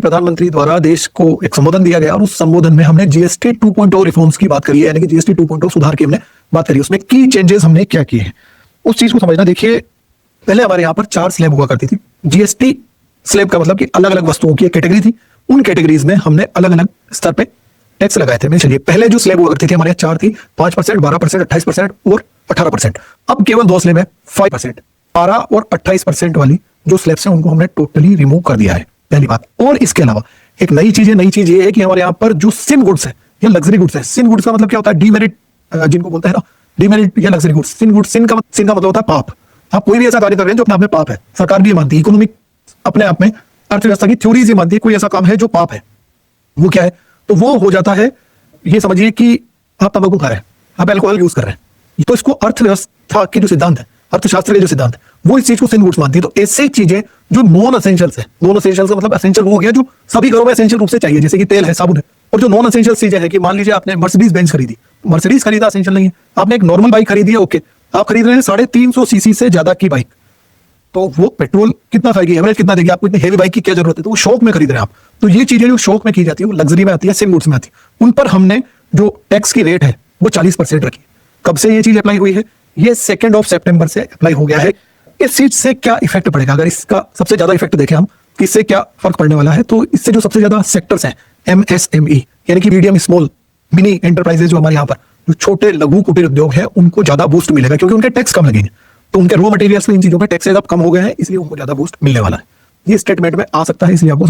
प्रधानमंत्री द्वारा देश को एक संबोधन दिया गया और उस संबोधन में हमने जीएसटी 2.0 रिफॉर्म्स की बात करी है, यानी कि जीएसटी 2.0 सुधार की हमने बात करी। उसमें की चेंजेस हमने क्या किए हैं उस चीज को समझना। देखिए, पहले हमारे यहाँ पर 4 स्लैब हुआ करती थी। जीएसटी स्लैब का मतलब कि अलग अलग वस्तुओं की एक कैटेगरी थी, उन कैटेगरीज में हमने अलग अलग स्तर पे टैक्स लगाए थे। चलिए, पहले जो स्लैब हुआ करती थी हमारे यहाँ 4 थी, 5%, 12%, 28% और 18%। अब केवल 2 स्लैब है, 5%, 12 और 28% वाली जो स्लैब्स हैं उनको हमने टोटली रिमूव कर दिया है, पहली बात। और इसके अलावा एक नई चीज ये है कि हमारे यहाँ पर जो सिन गुड्स है या लग्जरी गुड्स है, सिन गुड्स का मतलब क्या होता है, डीमेरिट जिनको बोलते हैं ना, डीमेरिट या लग्जरी गुड्स। सिन का मतलब होता है पाप। आप कोई भी ऐसा कार्य कर रहे हैं जो अपने आप में पाप है, सरकार भी मानती है, इकोनॉमिक अपने आप में अर्थव्यवस्था की थ्योरीज ये मानती है कोई ऐसा काम है जो पाप है, वो क्या है, तो वो हो जाता है, ये समझिए कि आप तंबाकू खा रहे हैं, आप अल्कोहल यूज कर रहे हैं, तो इसको अर्थव्यवस्था के जो सिद्धांत है, अर्थशास्त्र के जो सिद्धांत है, वो इस चीज को सिन गुड्स मानती है। तो ऐसी चीजें जो नॉन एसेंशियल्स है, नॉन एसेंशियल्स का मतलब एसेंशियल वो हो गया जो सभी घरों में एसेंशियल रूप से चाहिए, जैसे कि तेल है, साबुन है। और जो नॉन एसेंशियल चीजें हैं कि मान लीजिए आपने मर्सिडीज बेंज खरीदी, मर्सिडीज खरीदा एसेंशियल नहीं है। आपने एक नॉर्मल बाइक खरीदी है, ओके, आप खरीद रहे हैं 350 सीसी से ज्यादा की बाइक, तो वो पेट्रोल कितना खाएगी, एवरेज कितना देगी, आपको इतनी हेवी बाइक की क्या जरूरत है, तो वो शौक में खरीद रहे हैं आप। तो ये चीजें जो शौक में की जाती है वो लग्जरी में आती है, सिन गुड्स में आती है। उन पर हमने जो टैक्स की रेट है वो 40% रखी। कब से ये चीज अप्लाई हुई है, ये 2 सितंबर से अप्लाई हो गया है। इस चीज से क्या इफेक्ट पड़ेगा, अगर इसका सबसे ज्यादा इफेक्ट देखें हम, इससे क्या फर्क पड़ने वाला है, तो इससे जो सबसे ज्यादा सेक्टर्स हैं, एमएसएमई यानी कि मीडियम स्मॉल मिनी एंटरप्राइजेज, जो हमारे यहाँ पर जो छोटे लघु कुटीर उद्योग है, उनको ज्यादा बूस्ट मिलेगा क्योंकि उनके टैक्स कम लगेंगे। तो उनके रॉ मटेरियल्स में इन चीजों पे टैक्सेस अब कम हो गए हैं, इसलिए उनको ज्यादा बूस्ट मिलने वाला है। ये स्टेटमेंट में आ सकता है, इसलिए आपको